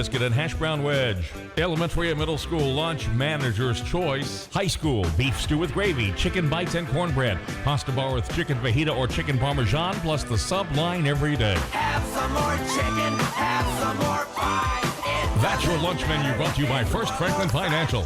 biscuit and hash brown wedge. Elementary and middle school lunch, manager's choice. High school, beef stew with gravy, chicken bites and cornbread. Pasta bar with chicken fajita or chicken parmesan, plus the sub line every day. Have some more chicken, have some more pie. That's your lunch menu, brought to you by First Franklin Financial.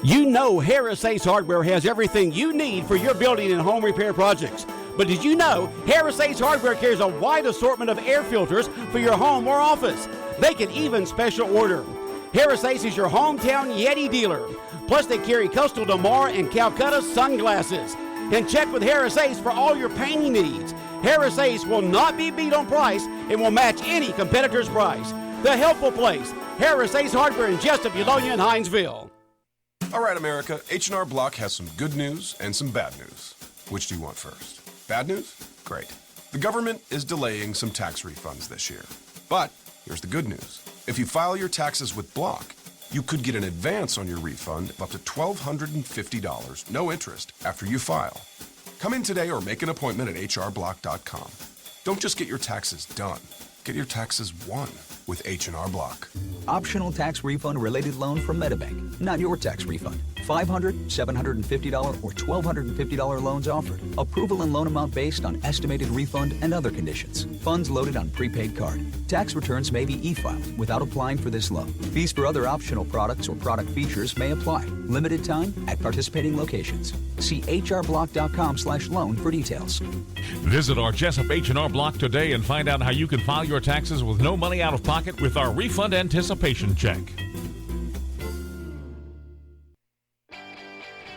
You know Harris Ace Hardware has everything you need for your building and home repair projects. But did you know Harris Ace Hardware carries a wide assortment of air filters for your home or office? They can even special order. Harris Ace is your hometown Yeti dealer. Plus, they carry Coastal Damar and Calcutta sunglasses. And check with Harris Ace for all your painting needs. Harris Ace will not be beat on price and will match any competitor's price. The helpful place, Harris Ace Hardware in Jesup, Eulonia, and Hinesville. All right, America, H&R Block has some good news and some bad news. Which do you want first? Bad news? Great. The government is delaying some tax refunds this year. But here's the good news. If you file your taxes with Block, you could get an advance on your refund of up to $1,250, no interest, after you file. Come in today or make an appointment at hrblock.com. Don't just get your taxes done. Get your taxes won with H&R Block. Optional tax refund related loan from MetaBank. Not your tax refund. $500, $750, or $1,250 loans offered. Approval and loan amount based on estimated refund and other conditions. Funds loaded on prepaid card. Tax returns may be e-filed without applying for this loan. Fees for other optional products or product features may apply. Limited time at participating locations. See hrblock.com/loan for details. Visit our Jesup H&R Block today and find out how you can file your taxes with no money out of pocket with our refund anticipation check.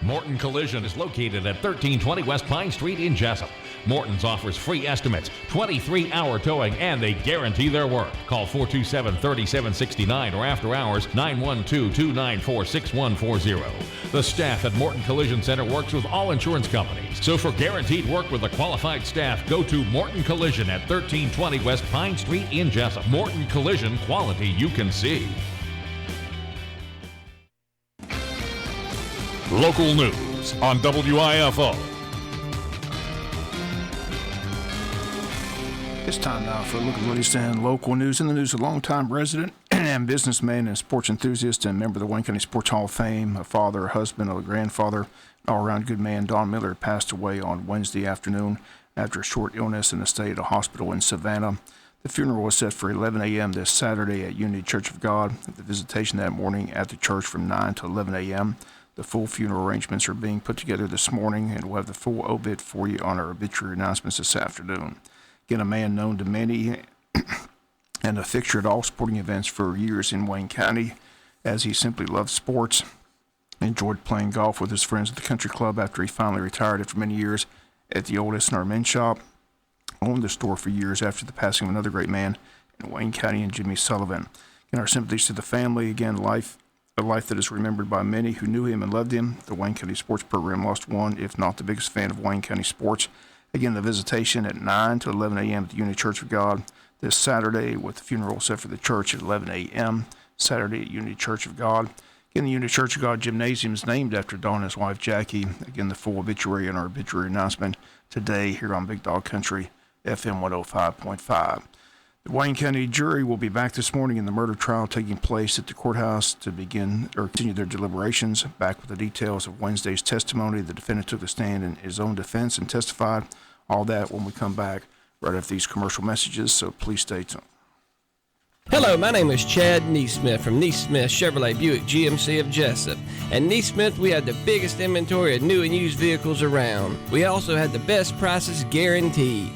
Morton Collision is located at 1320 West Pine Street in Jesup. Morton's offers free estimates, 23-hour towing, and they guarantee their work. Call 427-3769 or after hours 912-294-6140. The staff at Morton Collision Center works with all insurance companies. So for guaranteed work with a qualified staff, go to Morton Collision at 1320 West Pine Street in Jesup. Morton Collision, quality you can see. Local news on WIFO. It's time now for a look at what is in local news. In the news, a longtime resident and businessman and sports enthusiast and member of the Wayne County Sports Hall of Fame, a father, a husband, a grandfather, all-around good man, Don Miller, passed away on Wednesday afternoon after a short illness and a stay at a hospital in Savannah. The funeral was set for 11 a.m. this Saturday at Unity Church of God. The visitation that morning at the church from 9 to 11 a.m. The full funeral arrangements are being put together this morning, and we'll have the full obit for you on our obituary announcements this afternoon. Again, a man known to many and a fixture at all sporting events for years in Wayne County, as he simply loved sports, enjoyed playing golf with his friends at the country club after he finally retired after many years at the old S&R Men's Shop, owned the store for years after the passing of another great man in Wayne County and Jimmy Sullivan. Again, our sympathies to the family. Again, a life that is remembered by many who knew him and loved him. The Wayne County Sports Program lost one, if not the biggest fan of Wayne County sports. Again, the visitation at 9 to 11 a.m. at the Unity Church of God this Saturday, with the funeral set for the church at 11 a.m. Saturday at Unity Church of God. Again, the Unity Church of God Gymnasium is named after Don and his wife Jackie. Again, the full obituary and our obituary announcement today here on Big Dog Country, FM 105.5. The Wayne County jury will be back this morning in the murder trial taking place at the courthouse to continue their deliberations. Back with the details of Wednesday's testimony. The defendant took the stand in his own defense and testified. All that when we come back right after these commercial messages, so please stay tuned. Hello, my name is Chad Neesmith from Neesmith Chevrolet Buick GMC of Jesup. At Neesmith, we have the biggest inventory of new and used vehicles around. We also have the best prices guaranteed.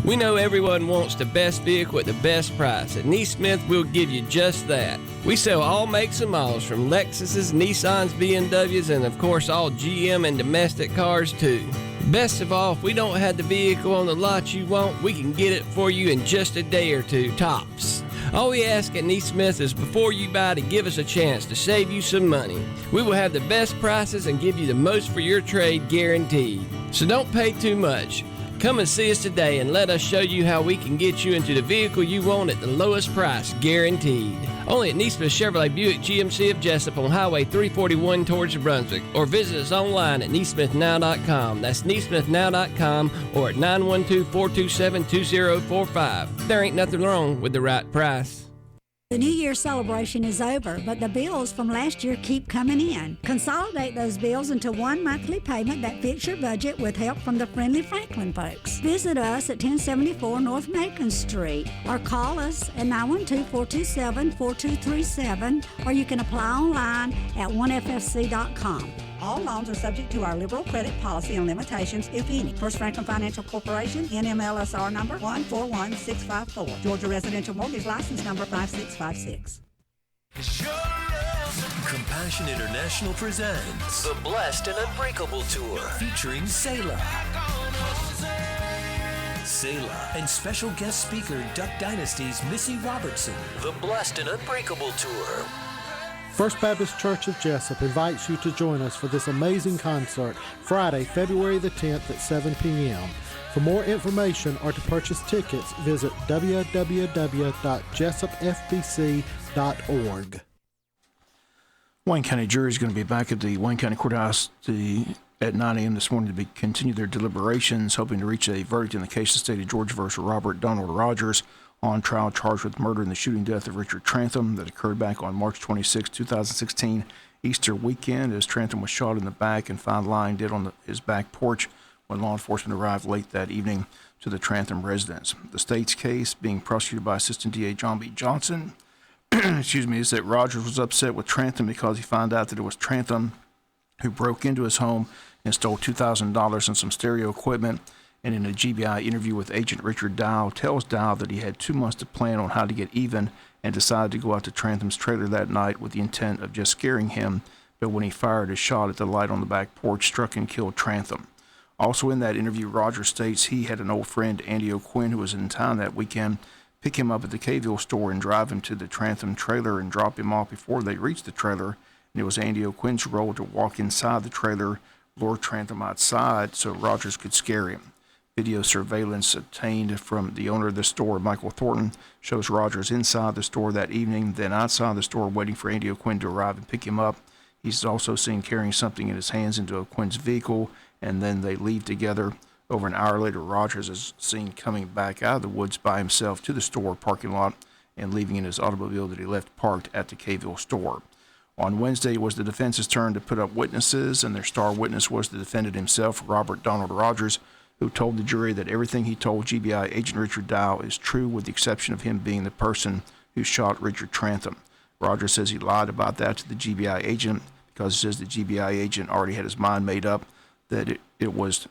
We know everyone wants the best vehicle at the best price. At Neesmith, we'll give you just that. We sell all makes and models from Lexuses, Nissans, BMWs, and of course all GM and domestic cars too. Best of all, if we don't have the vehicle on the lot you want, we can get it for you in just a day or two, tops. All we ask at Neesmith is before you buy to give us a chance to save you some money. We will have the best prices and give you the most for your trade guaranteed. So don't pay too much. Come and see us today and let us show you how we can get you into the vehicle you want at the lowest price guaranteed. Only at Neesmith Chevrolet Buick GMC of Jesup on Highway 341 towards New Brunswick, or visit us online at neesmithnow.com. That's neesmithnow.com or at 912-427-2045. There ain't nothing wrong with the right price. The New Year celebration is over, but the bills from last year keep coming in. Consolidate those bills into one monthly payment that fits your budget with help from the Friendly Franklin folks. Visit us at 1074 North Macon Street or call us at 912-427-4237, or you can apply online at onefsc.com. All loans are subject to our liberal credit policy and limitations, if any. First Franklin Financial Corporation, NMLSR number 141654. Georgia Residential Mortgage License number 5656. Compassion International presents the Blessed and Unbreakable Tour, featuring Selah and special guest speaker Duck Dynasty's Missy Robertson. The Blessed and Unbreakable Tour. First Baptist Church of Jesup invites you to join us for this amazing concert Friday, February the 10th at 7 p.m. For more information or to purchase tickets, visit www.jesupfbc.org. Wayne County jury is going to be back at the Wayne County Courthouse at 9 a.m. this morning to continue their deliberations, hoping to reach a verdict in the case of State of Georgia versus Robert Donald Rogers, on trial charged with murder and the shooting death of Richard Trantham that occurred back on March 26, 2016, Easter weekend, as Trantham was shot in the back and found lying dead on his back porch when law enforcement arrived late that evening to the Trantham residence. The state's case, being prosecuted by Assistant DA John B. Johnson, is that Rogers was upset with Trantham because he found out that it was Trantham who broke into his home and stole $2,000 and some stereo equipment. And in a GBI interview with Agent Richard Dow, tells Dow that he had 2 months to plan on how to get even and decided to go out to Trantham's trailer that night with the intent of just scaring him. But when he fired a shot at the light on the back porch, struck and killed Trantham. Also in that interview, Rogers states he had an old friend, Andy O'Quinn, who was in town that weekend, pick him up at the Kayville store and drive him to the Trantham trailer and drop him off before they reached the trailer. And it was Andy O'Quinn's role to walk inside the trailer, lure Trantham outside so Rogers could scare him. Video surveillance obtained from the owner of the store, Michael Thornton, shows Rogers inside the store that evening, then outside the store waiting for Andy O'Quinn to arrive and pick him up. He's also seen carrying something in his hands into O'Quinn's vehicle, and then they leave together. Over an hour later, Rogers is seen coming back out of the woods by himself to the store parking lot and leaving in his automobile that he left parked at the Kayville store. On Wednesday, it was the defense's turn to put up witnesses, and their star witness was the defendant himself, Robert Donald Rogers, who told the jury that everything he told GBI agent Richard Dow is true with the exception of him being the person who shot Richard Trantham. Rogers says he lied about that to the GBI agent because he says the GBI agent already had his mind made up that it was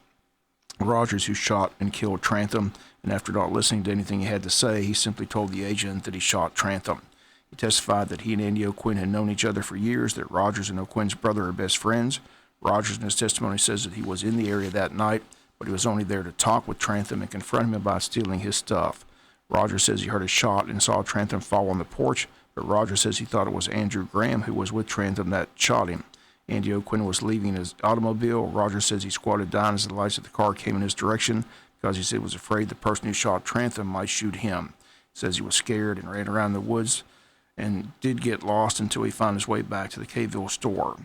Rogers who shot and killed Trantham, and after not listening to anything he had to say, he simply told the agent that he shot Trantham. He testified that he and Andy O'Quinn had known each other for years, that Rogers and O'Quinn's brother are best friends. Rogers in his testimony says that he was in the area that night, but he was only there to talk with Trantham and confront him about stealing his stuff. Rogers says he heard a shot and saw Trantham fall on the porch, but Rogers says he thought it was Andrew Graham who was with Trantham that shot him. Andy O'Quinn was leaving his automobile. Rogers says he squatted down as the lights of the car came in his direction because he said he was afraid the person who shot Trantham might shoot him. He says he was scared and ran around the woods and did get lost until he found his way back to the Kayville store.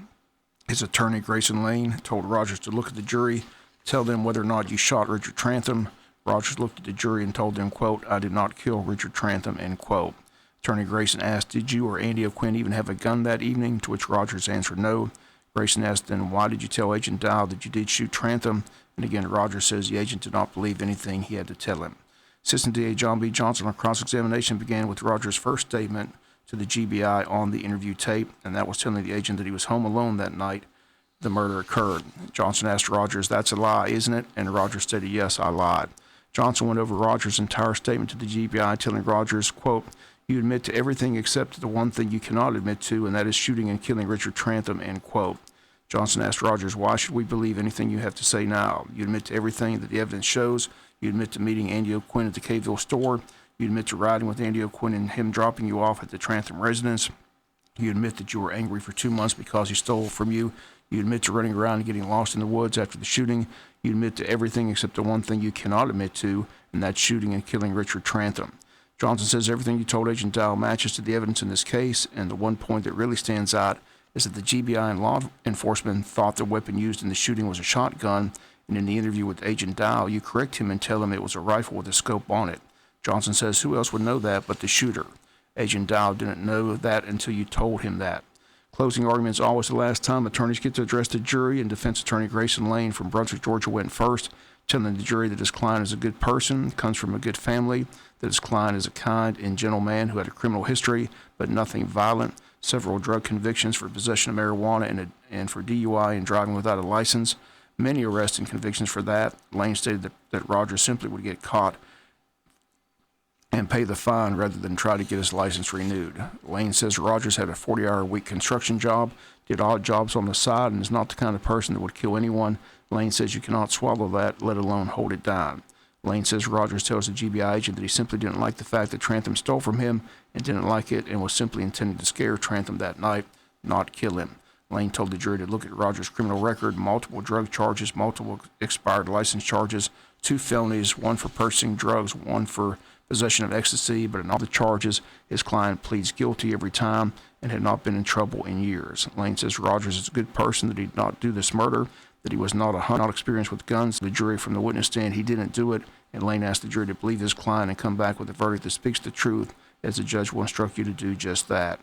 His attorney, Grayson Lane, told Rogers to look at the jury, tell them whether or not you shot Richard Trantham. Rogers looked at the jury and told them, quote, "I did not kill Richard Trantham," end quote. Attorney Grayson asked, "Did you or Andy O'Quinn even have a gun that evening?" To which Rogers answered no. Grayson asked, "Then why did you tell Agent Dow that you did shoot Trantham?" And again, Rogers says the agent did not believe anything he had to tell him. Assistant DA John B. Johnson on cross-examination began with Rogers' first statement to the GBI on the interview tape, and that was telling the agent that he was home alone that night the murder occurred. Johnson asked Rogers, "That's a lie, isn't it?" And Rogers stated, "Yes, I lied." Johnson went over Rogers' entire statement to the GBI, telling Rogers, quote, "You admit to everything except the one thing you cannot admit to, and that is shooting and killing Richard Trantham," end quote. Johnson asked Rogers, "Why should we believe anything you have to say now? You admit to everything that the evidence shows. You admit to meeting Andy O'Quinn at the Kayville store. You admit to riding with Andy O'Quinn and him dropping you off at the Trantham residence. You admit that you were angry for 2 months because he stole from you. You admit to running around and getting lost in the woods after the shooting. You admit to everything except the one thing you cannot admit to, and that's shooting and killing Richard Trantham." Johnson says everything you told Agent Dow matches to the evidence in this case, and the one point that really stands out is that the GBI and law enforcement thought the weapon used in the shooting was a shotgun, and in the interview with Agent Dow, you correct him and tell him it was a rifle with a scope on it. Johnson says who else would know that but the shooter? Agent Dow didn't know that until you told him that. Closing arguments always the last time attorneys get to address the jury, and defense attorney Grayson Lane from Brunswick, Georgia went first, telling the jury that his client is a good person, comes from a good family, that his client is a kind and gentle man who had a criminal history, but nothing violent, several drug convictions for possession of marijuana and for DUI and driving without a license, many arrests and convictions for that. Lane stated that Rogers simply would get caught and pay the fine rather than try to get his license renewed. Lane says Rogers had a 40-hour-a-week construction job, did odd jobs on the side, and is not the kind of person that would kill anyone. Lane says you cannot swallow that, let alone hold it down. Lane says Rogers tells the GBI agent that he simply didn't like the fact that Trantham stole from him and didn't like it and was simply intending to scare Trantham that night, not kill him. Lane told the jury to look at Rogers' criminal record, multiple drug charges, multiple expired license charges, 2 felonies, 1 for purchasing drugs, 1 for possession of ecstasy, but in all the charges, his client pleads guilty every time and had not been in trouble in years. Lane says Rogers is a good person, that he did not do this murder, that he was not experienced with guns. The jury from the witness stand, he didn't do it, and Lane asked the jury to believe his client and come back with a verdict that speaks the truth, as the judge will instruct you to do just that.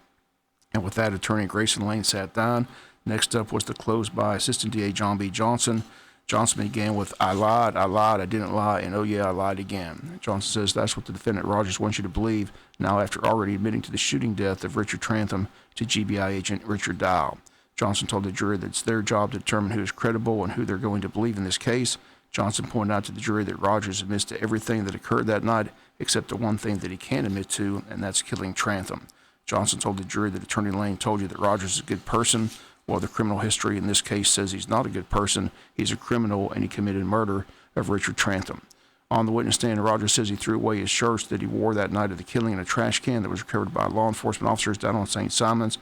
And with that, attorney Grayson Lane sat down. Next up was the close by Assistant DA John B. Johnson. Johnson began with, I lied, I didn't lie, and oh yeah, I lied again. Johnson says that's what the defendant Rogers wants you to believe now after already admitting to the shooting death of Richard Trantham to GBI agent Richard Dow. Johnson told the jury that it's their job to determine who is credible and who they're going to believe in this case. Johnson pointed out to the jury that Rogers admits to everything that occurred that night except the one thing that he can't admit to, and that's killing Trantham. Johnson told the jury that Attorney Lane told you that Rogers is a good person, while the criminal history in this case says he's not a good person, he's a criminal, and he committed murder of Richard Trantham. On the witness stand, Rogers says he threw away his shirts that he wore that night of the killing in a trash can that was recovered by law enforcement officers down on St. Simon's.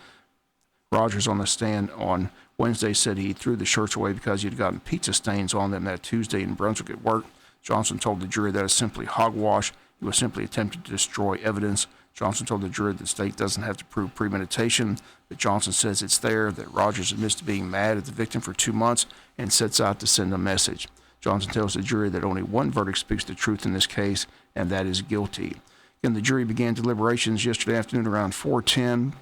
Rogers on the stand on Wednesday said he threw the shirts away because he had gotten pizza stains on them that Tuesday in Brunswick at work. Johnson told the jury that is simply hogwash. He was simply attempting to destroy evidence. Johnson told the jury that the state doesn't have to prove premeditation, that Johnson says it's there, that Rogers admits to being mad at the victim for 2 months and sets out to send a message. Johnson tells the jury that only one verdict speaks the truth in this case, and that is guilty. Again, the jury began deliberations yesterday afternoon around 4:10,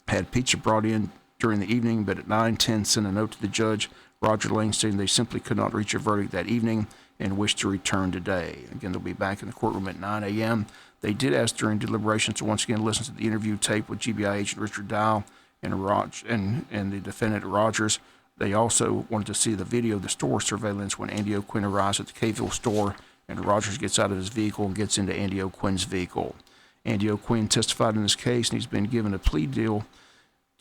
had pizza brought in during the evening, but at 9:10 sent a note to the judge, Roger Lane, saying they simply could not reach a verdict that evening and wish to return today. Again, they'll be back in the courtroom at 9 a.m. They did ask during deliberations to once again listen to the interview tape with GBI agent Richard Dow and the defendant Rogers. They also wanted to see the video of the store surveillance when Andy O'Quinn arrives at the Caveville store and Rogers gets out of his vehicle and gets into Andy O'Quinn's vehicle. Andy O'Quinn testified in this case, and he's been given a plea deal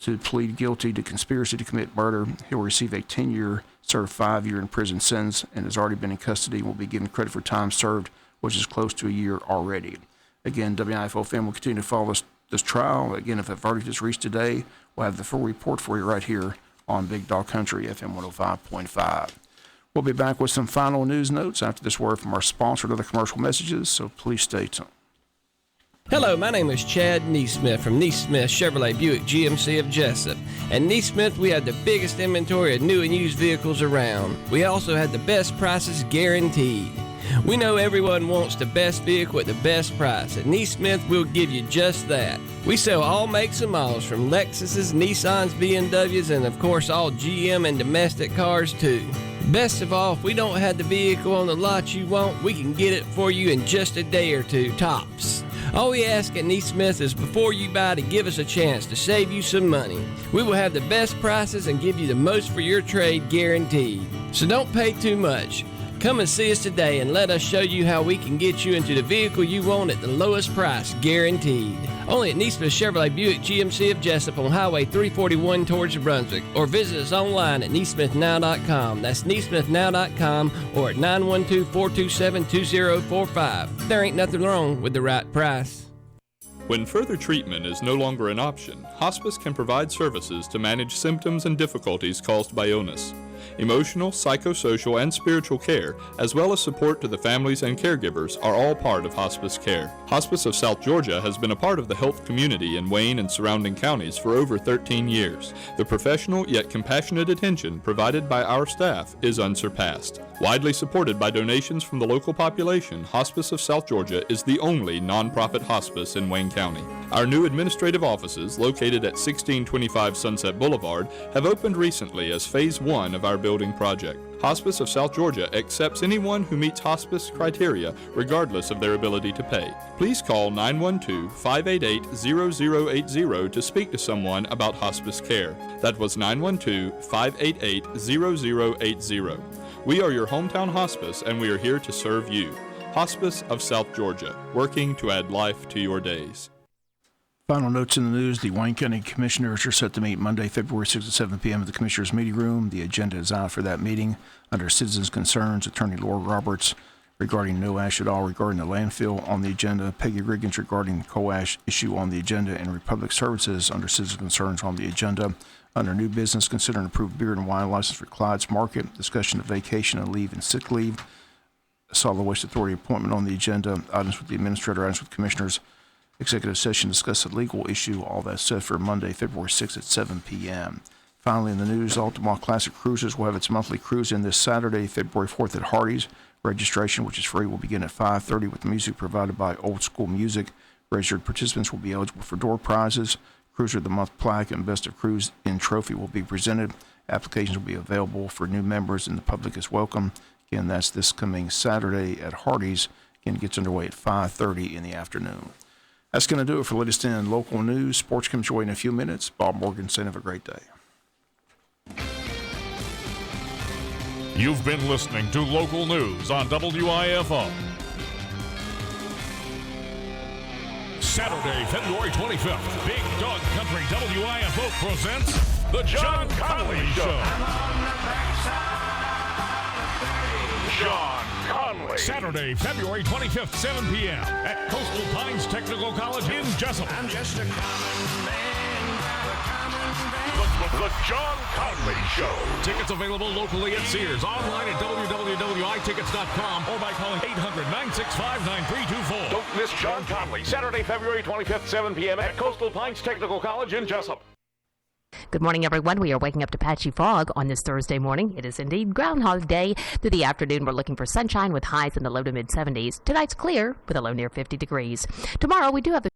to plead guilty to conspiracy to commit murder. He'll receive a 10-year, served 5-year in prison sentence, and has already been in custody and will be given credit for time served, which is close to a year already. Again, WIFO family will continue to follow this trial. Again, if a verdict is reached today, we'll have the full report for you right here on Big Dog Country, FM 105.5. We'll be back with some final news notes after this word from our sponsor to the commercial messages, so please stay tuned. Hello, my name is Chad Neesmith from Neesmith Chevrolet Buick GMC of Jesup. At Neesmith, we have the biggest inventory of new and used vehicles around. We also have the best prices guaranteed. We know everyone wants the best vehicle at the best price. At Neesmith, we'll give you just that. We sell all makes and models from Lexuses, Nissans, BMWs, and of course all GM and domestic cars too. Best of all, if we don't have the vehicle on the lot you want, we can get it for you in just a day or two, tops. All we ask at Neesmith is before you buy to give us a chance to save you some money. We will have the best prices and give you the most for your trade guaranteed. So don't pay too much. Come and see us today and let us show you how we can get you into the vehicle you want at the lowest price guaranteed. Only at Neesmith Chevrolet Buick GMC of Jesup on Highway 341 towards Brunswick, or visit us online at neesmithnow.com. That's neesmithnow.com or at 912-427-2045. There ain't nothing wrong with the right price. When further treatment is no longer an option, hospice can provide services to manage symptoms and difficulties caused by illness. Emotional, psychosocial, and spiritual care, as well as support to the families and caregivers, are all part of hospice care. Hospice of South Georgia has been a part of the health community in Wayne and surrounding counties for over 13 years. The professional yet compassionate attention provided by our staff is unsurpassed. Widely supported by donations from the local population, Hospice of South Georgia is the only nonprofit hospice in Wayne County. Our new administrative offices, located at 1625 Sunset Boulevard, have opened recently as Phase 1 of our building project. Hospice of South Georgia accepts anyone who meets hospice criteria, regardless of their ability to pay. Please call 912-588-0080 to speak to someone about hospice care. That was 912-588-0080. We are your hometown hospice, and we are here to serve you. Hospice of South Georgia, working to add life to your days. Final notes in the news. The Wayne County Commissioners are set to meet Monday, February 6 at 7 p.m. at the Commissioners' Meeting Room. The agenda is out for that meeting. Under Citizens' Concerns, Attorney Laura Roberts regarding no ash at all regarding the landfill on the agenda. Peggy Riggins regarding the coal ash issue on the agenda. And Republic Services under Citizens' Concerns on the agenda. Under New Business, consider an approved beer and wine license for Clyde's Market. Discussion of vacation and leave and sick leave. Solid Waste Authority appointment on the agenda. Items with the Administrator, items with Commissioners. Executive session, discuss a legal issue. All that's set for Monday, February 6th at 7 p.m. Finally, in the news, Altamont Classic Cruises will have its monthly cruise in this Saturday, February 4th at Hardee's. Registration, which is free, will begin at 5:30 with music provided by Old School Music. Registered participants will be eligible for door prizes. Cruiser of the Month plaque and Best of Cruise in trophy will be presented. Applications will be available for new members, and the public is welcome. Again, that's this coming Saturday at Hardee's. Again, it gets underway at 5:30 in the afternoon. That's going to do it for latest in local news. Sports comes your way in a few minutes. Bob Morganson, have a great day. You've been listening to local news on WIFO. Saturday, February 25th, Big Dog Country WIFO presents The John Conley Show. John Conley. Saturday, February 25th, 7 p.m. at Coastal Pines Technical College in Jesup. I'm just a common man, the John Conley Show. Tickets available locally at Sears, online at www.itickets.com, or by calling 800-965-9324. Don't miss John Conley, Saturday, February 25th, 7 p.m. at Coastal Pines Technical College in Jesup. Good morning, everyone. We are waking up to patchy fog on this Thursday morning. It is indeed Groundhog Day. Through the afternoon, we're looking for sunshine with highs in the low to mid 70s. Tonight's clear with a low near 50 degrees. Tomorrow, we do have the